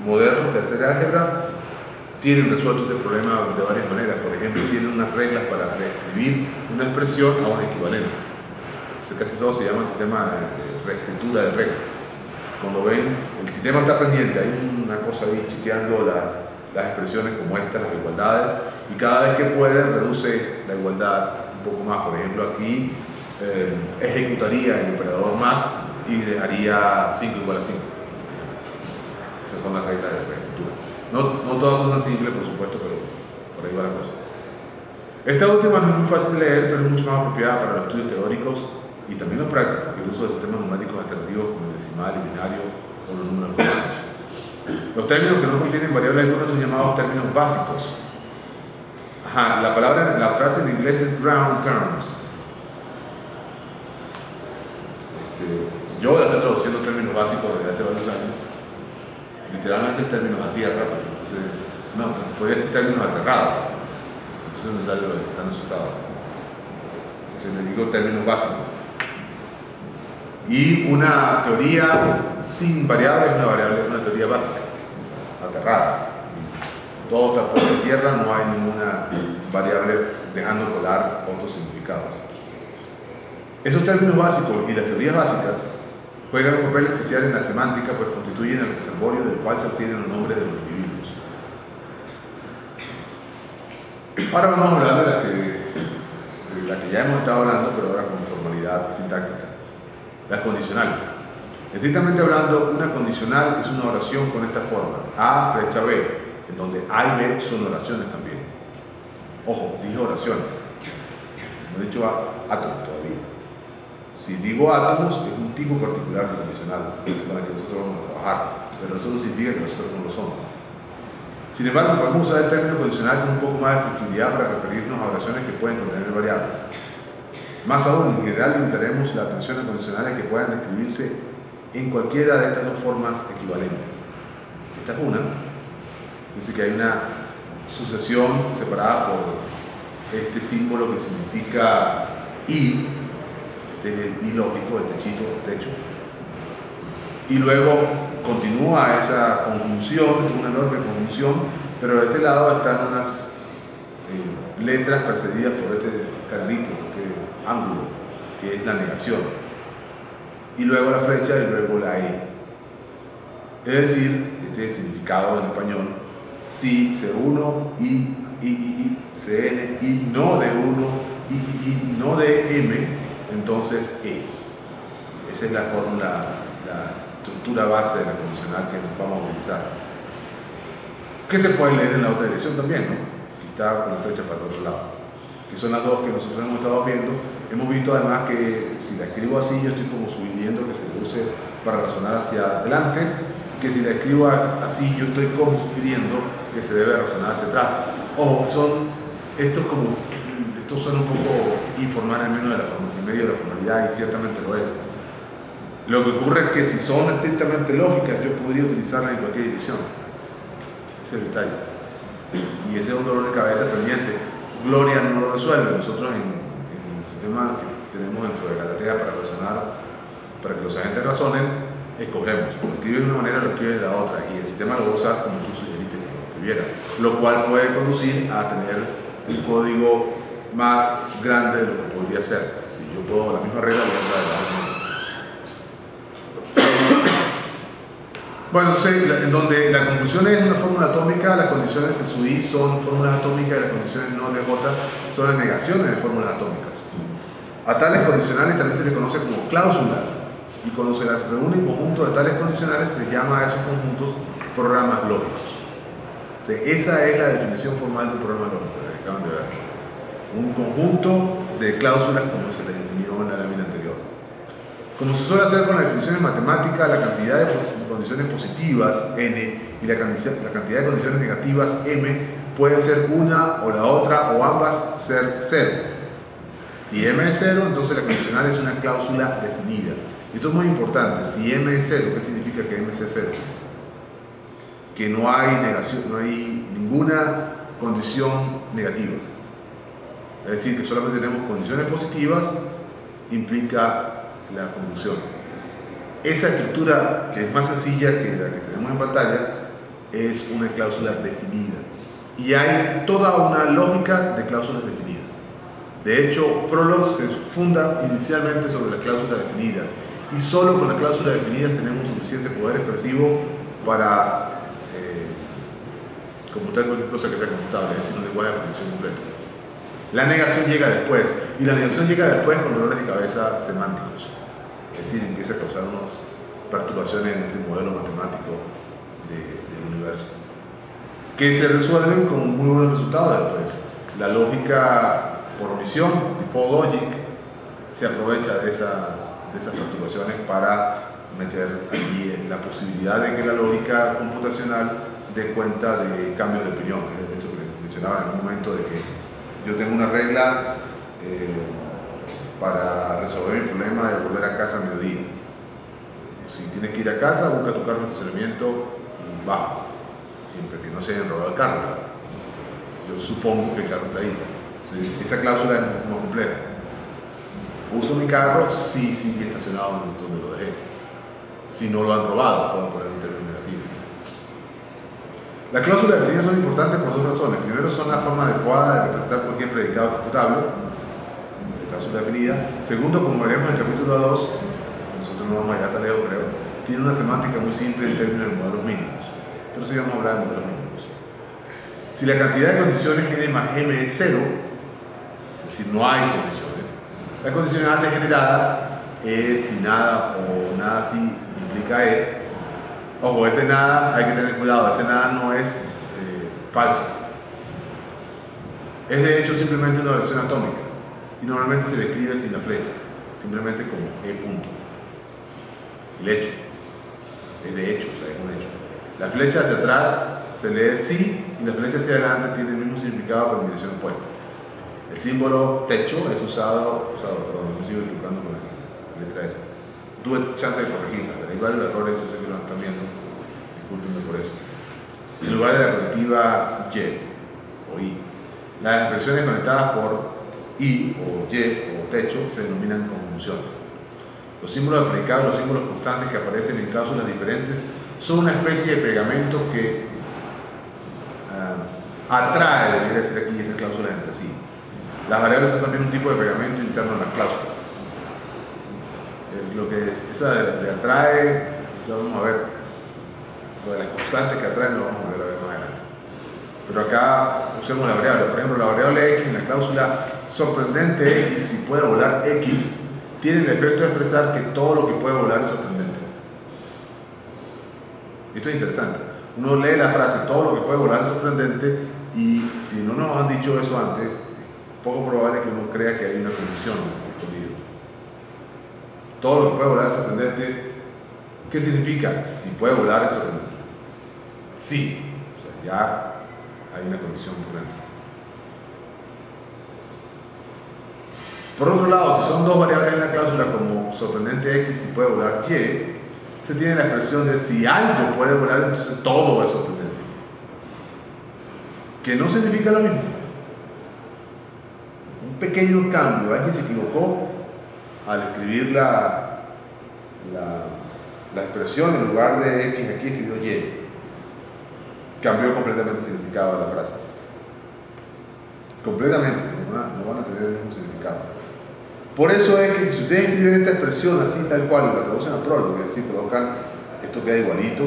modernos de hacer álgebra tienen resuelto este problema de varias maneras. Por ejemplo, tienen unas reglas para reescribir una expresión a un equivalente. O sea, casi todo se llama sistema de reescritura de reglas. Cuando ven, el sistema está pendiente, hay una cosa ahí chequeando las expresiones como estas, las igualdades, y cada vez que puede reduce la igualdad un poco más. Por ejemplo, aquí ejecutaría el operador más y dejaría 5 igual a 5. Esas son las reglas de reescritura. No todas son tan simples, por supuesto, pero por ahí va la cosa. Esta última no es muy fácil de leer, pero es mucho más apropiada para los estudios teóricos y también los prácticos, que el uso de sistemas numéricos alternativos como el decimal, el binario o los números romanos. Los términos que no contienen variables algunas son llamados términos básicos. La frase en inglés es ground terms. Yo la estoy traduciendo términos básicos desde hace varios años. Literalmente es términos a tierra, pero entonces, no, podría ser términos aterrados. Entonces me sale lo que están asustados. Entonces le digo términos básicos. Y una teoría sin variables es una teoría básica, aterrada. ¿Sí? Todo está por la tierra, no hay ninguna variable dejando colar otros significados. Esos términos básicos y las teorías básicas juegan un papel especial en la semántica, pues constituyen el reservorio del cual se obtienen los nombres de los individuos. Ahora vamos a hablar de la que ya hemos estado hablando, pero ahora con formalidad sintáctica. Las condicionales. Estrictamente hablando, una condicional es una oración con esta forma: A flecha B, en donde A y B son oraciones también. Ojo, dije oraciones. No he dicho átomos todavía. Si digo átomos, es un tipo particular de condicional con el que nosotros vamos a trabajar, pero eso no significa que nosotros no lo somos. Sin embargo, podemos usar el término condicional con un poco más de flexibilidad para referirnos a oraciones que pueden contener variables. Más aún, en general limitaremos la atención a condicionales que puedan describirse en cualquiera de estas dos formas equivalentes. Esta es una. Dice que hay una sucesión separada este símbolo que significa I, este es el I lógico, el techito, techo, y luego continúa esa conjunción, una enorme conjunción, pero de este lado están unas letras precedidas por este carrito, este ángulo, que es la negación, y luego la flecha y luego la E. Es decir, este significado en español: si C1, I, CN, I no de 1, I no de M, entonces E. Esa es la fórmula, la estructura base de la condicional que vamos a utilizar, que se puede leer en la otra dirección también, ¿no? Aquí está con la flecha para el otro lado, que son las dos que nosotros hemos estado viendo. Hemos visto además que si la escribo así, yo estoy como sugiriendo que se use para razonar hacia adelante, que si la escribo así, yo estoy como sugiriendo que se debe razonar hacia atrás. Ojo, esto suena un poco informal en medio de la formalidad, y ciertamente lo es. Lo que ocurre es que si son estrictamente lógicas, yo podría utilizarlas en cualquier dirección. Ese es el detalle. Y ese es un dolor de cabeza pendiente. Gloria no lo resuelve. Nosotros en el sistema que tenemos dentro de Galatea para razonar, para que los agentes razonen, escogemos. Lo escribes de una manera, lo escribes de la otra. Y el sistema lo va a usar como tú sugeriste que lo escribiera. Lo cual puede conducir a tener un código más grande de lo que podría ser. Si yo puedo la misma regla, voy a entrar de la misma. Bueno, en donde la conclusión es una fórmula atómica, las condiciones de su I son fórmulas atómicas y las condiciones no de J son las negaciones de fórmulas atómicas. A tales condicionales también se les conoce como cláusulas, y cuando se las reúne en conjunto de tales condicionales se les llama a esos conjuntos programas lógicos. Entonces, esa es la definición formal de un programa lógico, que acaban de ver. Un conjunto de cláusulas como se les definió en la lámina anterior. Como se suele hacer con las definiciones matemáticas, la cantidad de condiciones positivas, n, y la cantidad de condiciones negativas, m, pueden ser una o la otra, o ambas ser 0. Si m es 0, entonces la condicional es una cláusula definida. Y esto es muy importante. Si m es 0, ¿qué significa que m sea 0? Que no hay negación, no hay ninguna condición negativa. Es decir, que solamente tenemos condiciones positivas, implica la conjunción. Esa estructura, que es más sencilla que la que tenemos en pantalla, es una cláusula definida. Y hay toda una lógica de cláusulas definidas. De hecho, Prolog se funda inicialmente sobre las cláusulas definidas. Y solo con las cláusulas definidas tenemos suficiente poder expresivo para computar cualquier cosa que sea computable, es decir, un lenguaje de programación completo. La negación llega después, y la negación llega después con dolores de cabeza semánticos. Es decir, empieza a causar unas perturbaciones en ese modelo matemático del universo, que se resuelven con muy buenos resultados después. La lógica por omisión, default logic, se aprovecha de esas perturbaciones para meter allí la posibilidad de que la lógica computacional dé cuenta de cambios de opinión. Es eso que les mencionaba en un momento, de que yo tengo una regla para resolver mi problema de volver a casa a mediodía. Si tienes que ir a casa, busca tu carro en estacionamiento y baja, siempre que no se hayan robado el carro, ¿verdad? Yo supongo que el carro está ahí. ¿Sí? Esa cláusula es un poco más compleja. Uso mi carro si sigue estacionado donde lo dejé. Si no lo han robado, puedo poner un término negativo. Las cláusulas definidas son importantes por dos razones. Primero, son la forma adecuada de representar cualquier predicado computable, cláusula definida. Segundo, como veremos en el capítulo 2, nosotros no vamos a llegar tan lejos, creo, tiene una semántica muy simple en términos de modelos mínimos. Pero sí vamos a hablar de modelos mínimos. Si la cantidad de condiciones n más m es 0, es decir, no hay condiciones, la condicional degenerada es si nada o nada si implica e. Ojo, ese nada, hay que tener cuidado, ese nada no es falso. Es de hecho simplemente una relación atómica, y normalmente se le escribe sin la flecha, simplemente como e punto. El hecho es de hecho, o sea, es un hecho. La flecha hacia atrás se lee sí, y la flecha hacia adelante tiene el mismo significado pero en dirección opuesta. El símbolo techo es perdón, me sigo equivocando con la letra S. Tuve chance de corregirla, hay varios errores, yo sé que lo están viendo, discúlpenme por eso. En lugar de la colectiva Y o I. Las expresiones conectadas por I o Y o techo se denominan conjunciones. Los símbolos de predicado y los símbolos constantes que aparecen en cláusulas diferentes son una especie de pegamento que atrae, debería decir aquí, esas cláusulas entre sí. Las variables son también un tipo de pegamento interno en las cláusulas. Lo que esa le atrae, lo vamos a ver, lo de las constantes que atraen lo vamos a ver más adelante. Pero acá usemos la variable, por ejemplo la variable x en la cláusula sorprendente x, si puede volar x, tiene el efecto de expresar que todo lo que puede volar es sorprendente. Esto es interesante. Uno lee la frase todo lo que puede volar es sorprendente y si no nos han dicho eso antes, poco probable que uno crea que hay una condición escondida. Todo lo que puede volar es sorprendente. ¿Qué significa? Si puede volar es sorprendente. Sí. O sea, ya hay una condición por dentro. Por otro lado, si son dos variables en la cláusula como sorprendente x y puede volar y, se tiene la expresión de si algo puede volar, entonces todo es sorprendente. Que no significa lo mismo. Un pequeño cambio. Alguien se equivocó al escribir la expresión, en lugar de x aquí escribió y. Cambió completamente el significado de la frase. Completamente, no van a tener el mismo significado. Por eso es que si ustedes escriben esta expresión así tal cual y la traducen al prólogo, es decir, colocan esto queda igualito,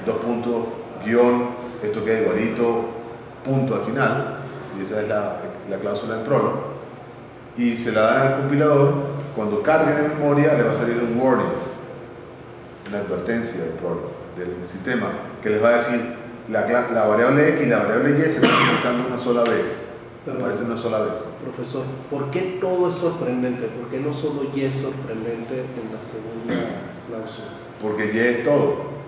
dos puntos, guión, esto queda igualito, punto al final, y esa es la cláusula del prólogo, y se la dan al compilador, cuando carguen en memoria le va a salir un warning, una advertencia del prólogo, del sistema, que les va a decir la variable x y la variable y se están utilizando una sola vez. Aparece una sola vez. Profesor, ¿por qué todo es sorprendente? ¿Por qué no solo y es sorprendente en la segunda cláusula? Porque y es todo.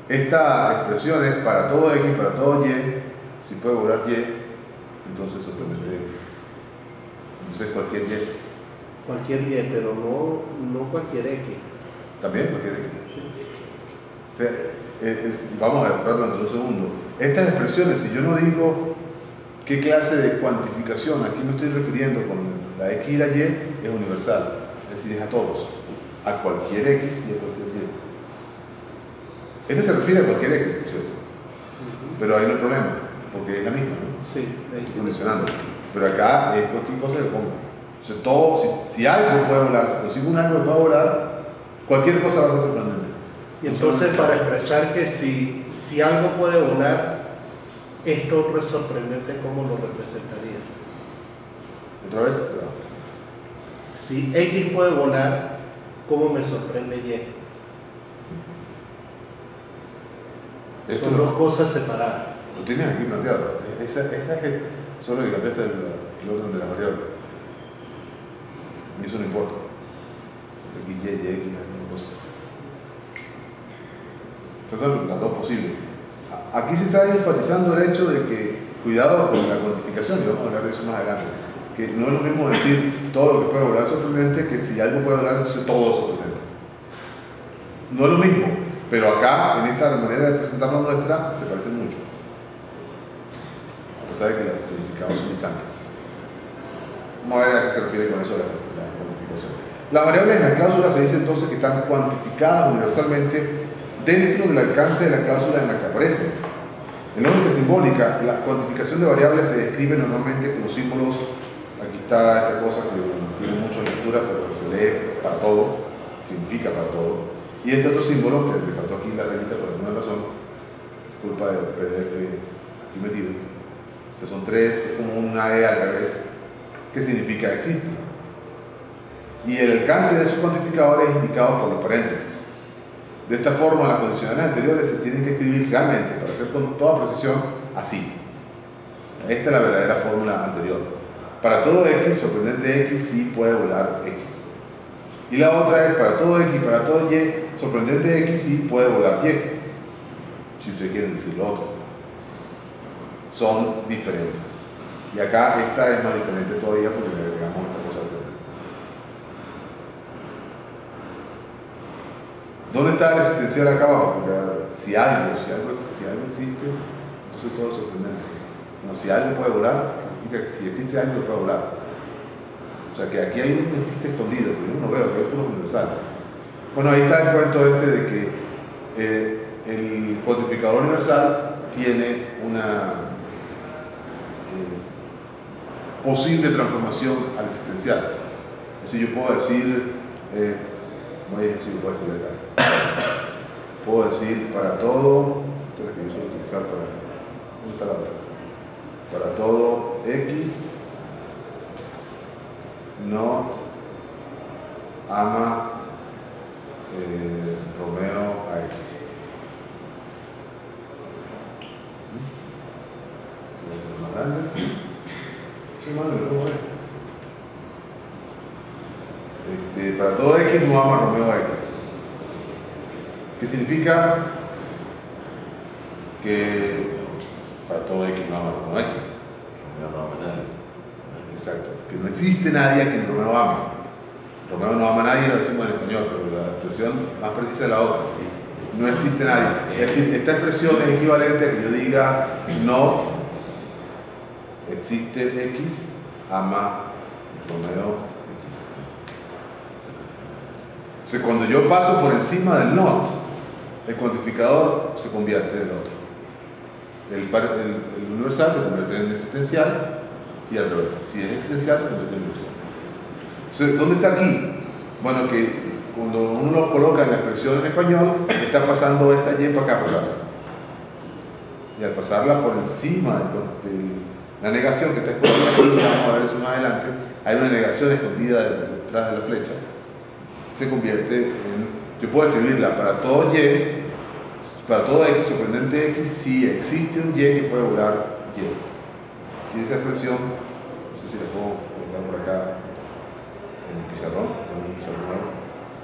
Esta expresión es para todo x, para todo y, si puede volar y, entonces sorprendente x. Entonces cualquier y. Cualquier y, pero no cualquier x. También cualquier x. Sí. O sea, vamos a verlo en un segundo. Estas expresiones, si yo no digo qué clase de cuantificación, aquí me estoy refiriendo con la x y la y, es universal, es decir, es a todos, a cualquier x y a cualquier y. Este se refiere a cualquier x, por cierto, pero ahí no hay problema, porque es la misma, ¿no? Sí, ahí sí. Condicionando. Pero acá es cualquier cosa que ponga. O sea, todo, si algo puede volar, si consigo un algo que puede volar, cualquier cosa va a ser sorprendente. Y entonces, para expresar que si algo puede volar, esto otro es sorprendente, ¿cómo lo representaría? ¿Otra vez? Si X puede volar, ¿cómo me sorprende Y? Esto Son lo, dos cosas separadas. lo tienes aquí planteado. Esa es esto. Solo que cambiaste el orden de las variables. Y eso no importa. X, Y, X, la misma cosa. Esas son las dos posibles. Aquí se está enfatizando el hecho de que cuidado con la cuantificación, y vamos a hablar de eso más adelante, que no es lo mismo decir todo lo que puede volar es sorprendente que si algo puede volar entonces todo es sorprendente. No es lo mismo, pero acá en esta manera de presentarlo nuestra se parecen mucho, a pesar de que los significados son distantes. Vamos a ver a qué se refiere con eso la cuantificación. Las variables en la cláusula se dice entonces que están cuantificadas universalmente dentro del alcance de la cláusula en la que aparecen. En lógica simbólica, la cuantificación de variables se describe normalmente con los símbolos. Aquí está esta cosa que tiene mucha lectura, pero se lee para todo, significa para todo. Y este otro símbolo, que le faltó aquí la rayita por alguna razón, culpa del PDF aquí metido. O sea, son tres, es como una E al revés, que significa existe. Y el alcance de esos cuantificadores es indicado por los paréntesis. De esta forma, las condicionales anteriores se tienen que escribir realmente, para hacer con toda precisión, así. Esta es la verdadera fórmula anterior. Para todo x, sorprendente x sí puede volar x. Y la otra es para todo x, para todo y, sorprendente x sí puede volar y. Si ustedes quieren decir lo otro. Son diferentes. Y acá esta es más diferente todavía porque le agregamos esta cosa diferente. ¿Dónde está el existencial acá abajo? Porque si algo existe, entonces todo es sorprendente. No, si algo puede volar, significa que si existe algo puede volar. O sea que aquí hay un existe escondido, pero yo no veo, que es puro universal. Bueno, ahí está el cuento este de que el cuantificador universal tiene una posible transformación al existencial. Es decir, yo puedo decir, voy a decir, puedo escribir acá. Puedo decir para todo, esta es la que yo suelo utilizar para, ¿dónde está la otra? Para todo X not ama Romeo a X. ¿Más grande? ¿Qué más le pongo para todo X no ama Romeo a X. ¿Qué significa? Que para todo X no ama Romeo a X. Romeo no ama a nadie. Exacto. Que no existe nadie a quien Romeo ame. Romeo no ama a nadie, lo decimos en español, pero la expresión más precisa es la otra. No existe nadie. Es decir, esta expresión es equivalente a que yo diga no existe X, ama Romeo X. O sea, cuando yo paso por encima del not, el cuantificador se convierte en el otro. El universal se convierte en existencial y al revés. Si es existencial, se convierte en universal. Entonces, ¿dónde está aquí? Bueno, que cuando uno lo coloca en la expresión en español, está pasando esta Y para acá, por atrás. Y al pasarla por encima de la negación que está escondida aquí, vamos a ver eso más adelante, hay una negación escondida detrás de la flecha, se convierte en, yo puedo escribirla para todo Y, para todo X, sorprendente X, si existe un Y que puede volar Y. Si esa expresión, no sé si la puedo colocar por acá en el pizarrón,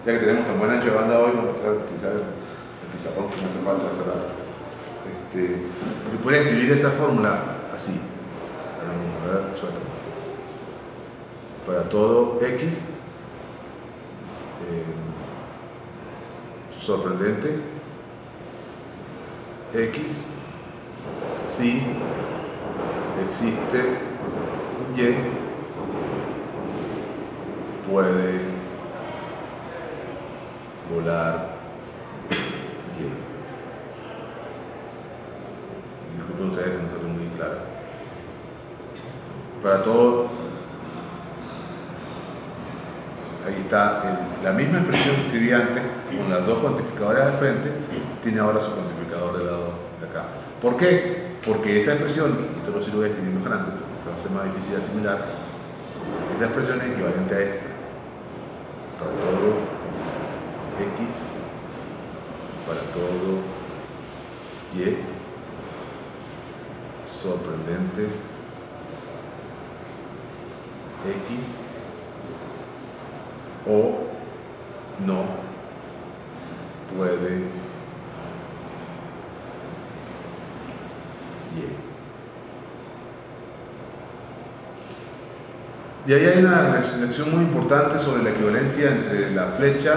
ya que tenemos tan buen ancho de banda hoy, vamos a empezar a utilizar el pizarrón que me hace falta hace rato. Yo podría escribir esa fórmula así. A ver, suelta. Para todo X sorprendente X si existe Y puede volar Y. Disculpen ustedes, no estoy muy claro. Para todo, ahí está la misma expresión que escribí antes, con las dos cuantificadores al frente, tiene ahora su cuantificador del lado de acá. ¿Por qué? Porque esa expresión, esto no se lo voy a escribir más grande, porque esto va a ser más difícil de asimilar, esa expresión es equivalente a esta. Para todo X, para todo Y, sorprendente X o no puede Y ahí hay una lección muy importante sobre la equivalencia entre la flecha,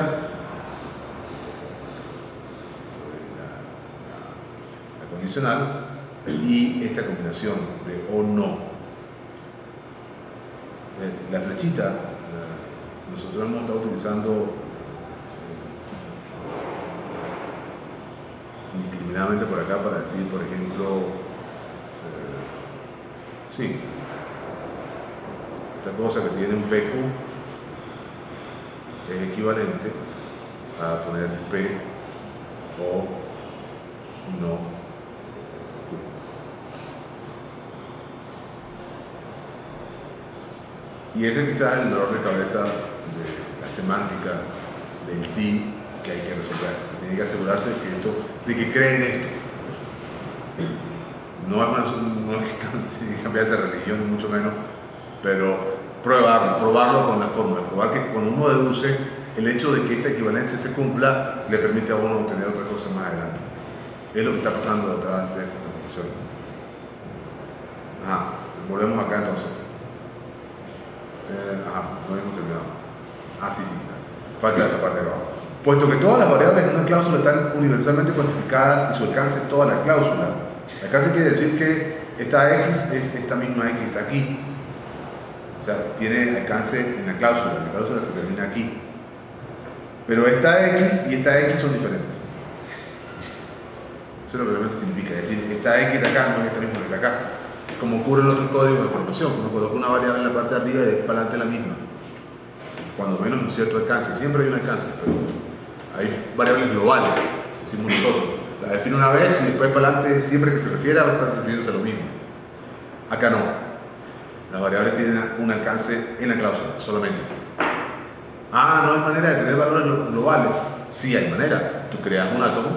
sobre la condicional, y esta combinación de o no. La flechita, nosotros hemos estado utilizando indiscriminadamente por acá para decir, por ejemplo, sí, esta cosa que tiene un PQ es equivalente a poner P o no Q. Y ese quizás es el dolor de cabeza de la semántica del sí que hay que resolver. Tiene que asegurarse de que creen esto. No es que cambiarse de religión, ni mucho menos, pero probarlo con la fórmula, probar que cuando uno deduce, el hecho de que esta equivalencia se cumpla le permite a uno obtener otra cosa más adelante. Es lo que está pasando detrás de estas conclusiones. Volvemos acá entonces. No hemos terminado. Sí, falta esta parte de abajo. Puesto que todas las variables en una cláusula están universalmente cuantificadas y su alcance es toda la cláusula, alcance quiere decir que esta X es esta misma X que está aquí. O sea, tiene alcance en la cláusula se termina aquí. Pero esta X y esta X son diferentes. Eso es lo que realmente significa. Es decir, esta X de acá no es esta misma que está acá. Como ocurre en otro código de formación, uno coloca una variable en la parte de arriba y de para adelante la misma. Cuando menos un cierto alcance. Siempre hay un alcance, pero hay variables globales, decimos nosotros. La defino una vez y después para adelante, siempre que se refiera, va a estar refiriéndose a lo mismo. Acá no. Las variables tienen un alcance en la cláusula, solamente. Ah, no hay manera de tener valores globales. Sí hay manera. Tú creas un átomo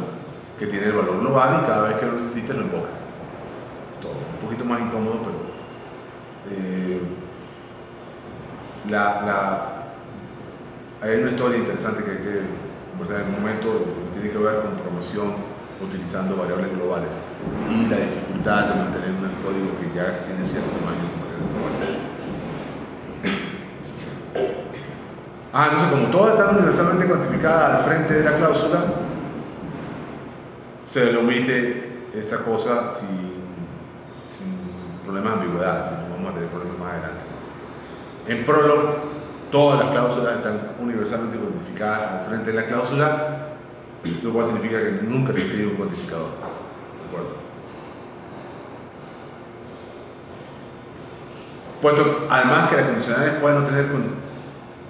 que tiene el valor global y cada vez que lo necesites lo invocas. Es todo. Un poquito más incómodo, pero hay una historia interesante que hay que conversar en un momento que tiene que ver con programación utilizando variables globales y la dificultad de mantener un código que ya tiene cierto tamaño de variables globales. Entonces como todas están universalmente cuantificadas al frente de la cláusula, se le omite esa cosa sin problemas de ambigüedad, si no vamos a tener problemas más adelante. En Prolog, todas las cláusulas están universalmente cuantificadas al frente de la cláusula, lo cual significa que nunca se escribe un cuantificador. ¿De acuerdo? Puesto además que las condicionales pueden no tener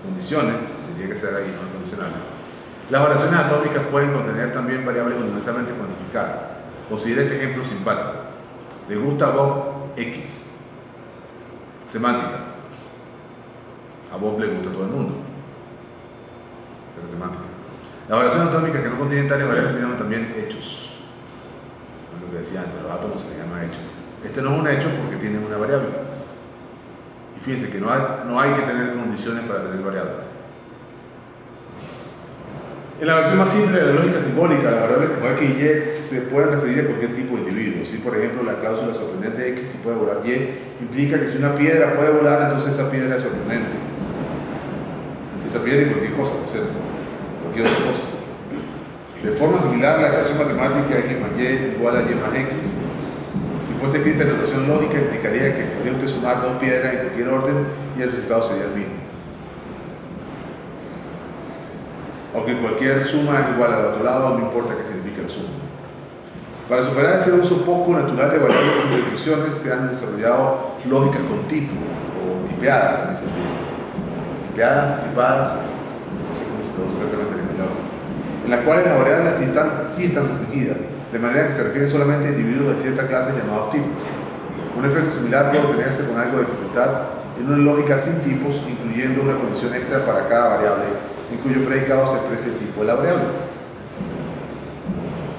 condiciones, tendría que ser ahí, no condicionales. Las variaciones atómicas pueden contener también variables universalmente cuantificadas. Considera este ejemplo simpático. Le gusta a Bob X. Semántica. A Bob le gusta a todo el mundo. Esa es la semántica. Las variaciones atómicas que no contienen tales variables se llaman también hechos. Es lo que decía antes, los átomos se les llama hecho. Este no es un hecho porque tiene una variable. Y fíjense que no hay que tener condiciones para tener variables. En la versión más simple de la lógica simbólica, las variables como X y Y se pueden referir a cualquier tipo de individuo. Si, por ejemplo, la cláusula sorprendente X si puede volar Y, implica que si una piedra puede volar, entonces esa piedra es sorprendente. Esa piedra y cualquier cosa, por cierto. Cualquier otra cosa. De forma similar, la ecuación matemática X más Y igual a Y más X, si fuese escrita en notación lógica, implicaría que podría usted sumar dos piedras en cualquier orden y el resultado sería el mismo. Aunque cualquier suma es igual al otro lado, no importa qué signifique la suma. Para superar ese uso poco natural de variables y descripciones, se han desarrollado lógicas con tipo, o tipeadas también se dice. Tipeadas, tipadas, no sé cómo se traduce exactamente en español, en las cuales las variables sí están restringidas, de manera que se refiere solamente a individuos de cierta clase llamados tipos. Un efecto similar puede obtenerse con algo de dificultad en una lógica sin tipos, incluyendo una condición extra para cada variable, en cuyo predicado se exprese el tipo de la variable.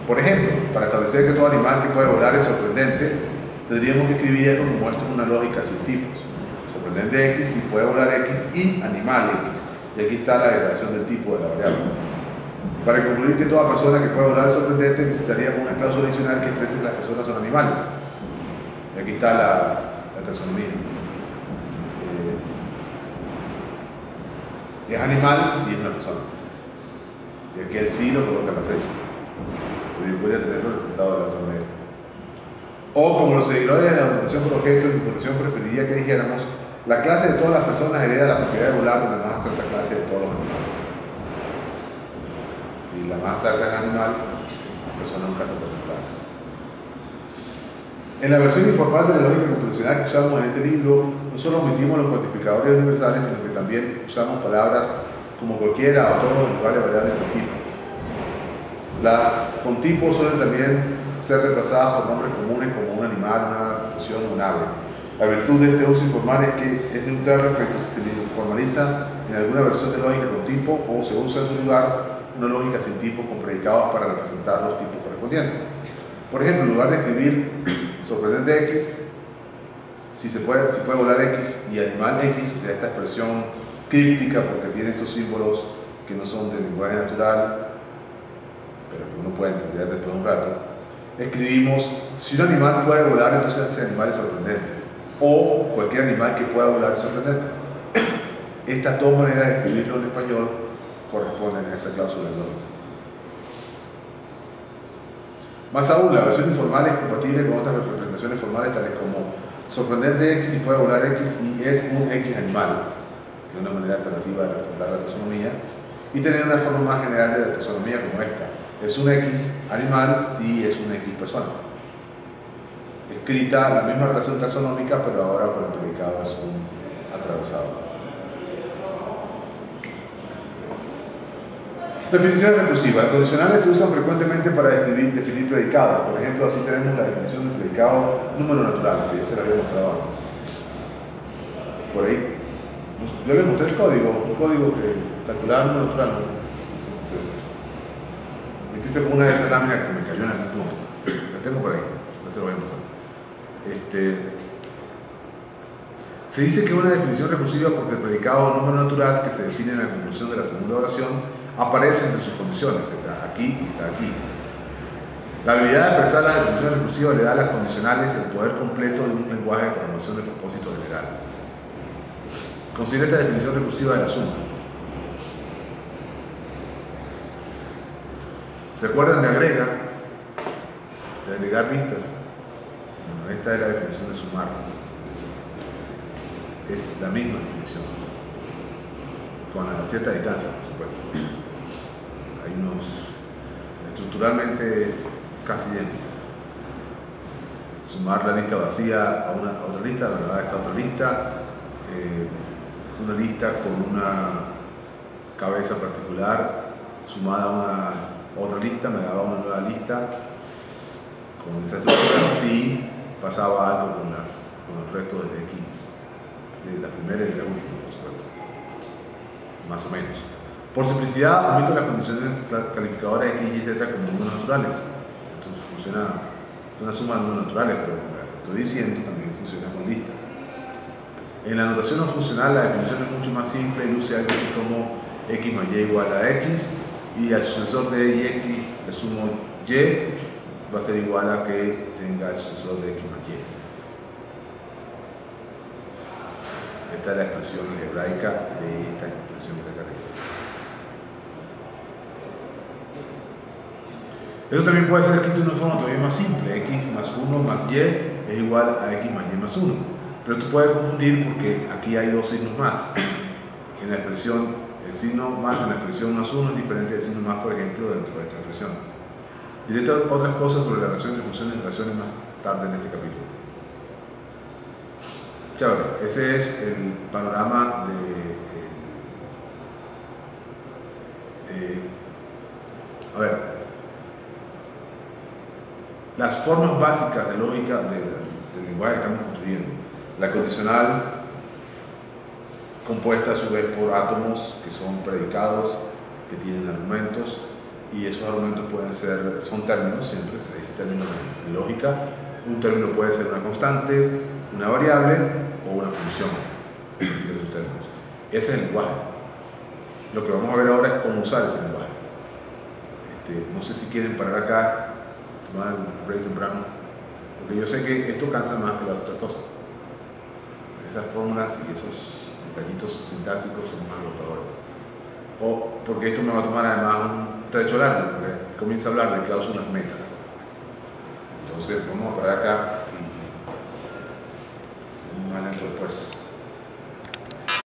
Por ejemplo, para establecer que todo animal que puede volar es sorprendente, tendríamos que escribir, como muestro, una lógica sin tipos. Sorprendente X si puede volar X y animal X. Y aquí está la declaración del tipo de la variable. Para concluir que toda persona que puede volar es sorprendente, necesitaríamos una cláusula adicional que exprese que las personas son animales. Y aquí está la taxonomía. Es animal si es una persona. Y aquí el sí lo coloca en la flecha. Pero yo podría tenerlo representado de la otra manera. O como los seguidores de la computación por objetos, en computación preferiría que dijéramos: la clase de todas las personas hereda la propiedad de volar de la más abstracta clase de todos los animales. Y la más abstracta es animal, la persona es un caso particular. En la versión informal de la lógica computacional que usamos en este libro, no solo omitimos los cuantificadores universales, sino que también usamos palabras como cualquiera o todos en lugar de variables sin tipo. Las con tipo suelen también ser reemplazadas por nombres comunes como un animal, una institución o un ave. La virtud de este uso informal es que es neutral respecto a si se formaliza en alguna versión de lógica con tipo o se usa en su lugar una lógica sin tipos con predicados para representar los tipos correspondientes. Por ejemplo, en lugar de escribir sorprendente X, si puede volar X y animal X, o sea, esta expresión críptica porque tiene estos símbolos que no son de lenguaje natural, pero que uno puede entender después de un rato, escribimos: si un animal puede volar, entonces ese animal es sorprendente, o cualquier animal que pueda volar es sorprendente. Estas dos maneras de escribirlo en español corresponden a esa cláusula lógica. Más aún, la versión informal es compatible con otras representaciones formales tales como sorprendente X y puede volar X y es un X animal, que es una manera alternativa de representar la taxonomía, y tener una forma más general de la taxonomía como esta. Es un X animal si es un X persona. Escrita la misma relación taxonómica, pero ahora con el predicado es un atravesado. Definiciones recursivas. Las condicionales se usan frecuentemente para definir predicados. Por ejemplo, así tenemos la definición del predicado número natural, que ya se la había mostrado antes. Por ahí. Yo les mostré el código, un código que calculaba el número natural. Aquí se fue una de esas láminas que se me cayó en el punto. La tengo por ahí, no se lo voy a mostrar. Se dice que es una definición recursiva porque el predicado número natural que se define en la conclusión de la segunda oración aparece entre sus condiciones, que está aquí y está aquí. La habilidad de expresar las definiciones recursivas le da a las condicionales el poder completo de un lenguaje de programación de propósito general. Considera esta definición recursiva de la suma. ¿Se acuerdan de agrega? De agregar listas. Bueno, esta es la definición de sumar. Es la misma definición, con a cierta distancia, por supuesto. Hay estructuralmente es casi idéntico. Sumar la lista vacía a otra lista, me da esa otra lista, una lista con una cabeza particular, sumada a una otra lista, me daba una nueva lista, con esa estructura sí pasaba algo con los restos de X. De la primera y de la última, por supuesto. Más o menos. Por simplicidad, omito las condiciones calificadoras X y Z como números naturales. Esto funciona, es una suma de números naturales, pero lo que estoy diciendo también funciona con listas. En la notación no funcional, la definición es mucho más simple y luce algo así como X más Y igual a X, y al sucesor de Y X le sumo Y, va a ser igual a que tenga el sucesor de X más Y. Esta es la expresión algebraica de esta expresión que está acá arriba. Eso también puede ser escrito de una forma todavía más simple. X más 1 más Y es igual a X más Y más 1. Pero esto puede confundir porque aquí hay dos signos más. En la expresión, el signo más en la expresión más 1 es diferente del signo más, por ejemplo, dentro de esta expresión. Diré otras cosas sobre la relación de funciones y relaciones más tarde en este capítulo. Chévere, ese es el panorama a ver, las formas básicas de lógica del lenguaje que estamos construyendo. La condicional, compuesta a su vez por átomos que son predicados, que tienen argumentos, y esos argumentos son términos, siempre se dice términos en lógica. Un término puede ser una constante, una variable o una función de esos términos. Ese es el lenguaje. Lo que vamos a ver ahora es cómo usar ese lenguaje. No sé si quieren parar acá, tomar el break temprano, porque yo sé que esto cansa más que la otra cosa. Esas fórmulas y esos detallitos sintácticos son más agotadores. O porque esto me va a tomar además un trecho largo, porque comienza a hablar de cláusulas meta. Entonces vamos a parar acá y un momento después.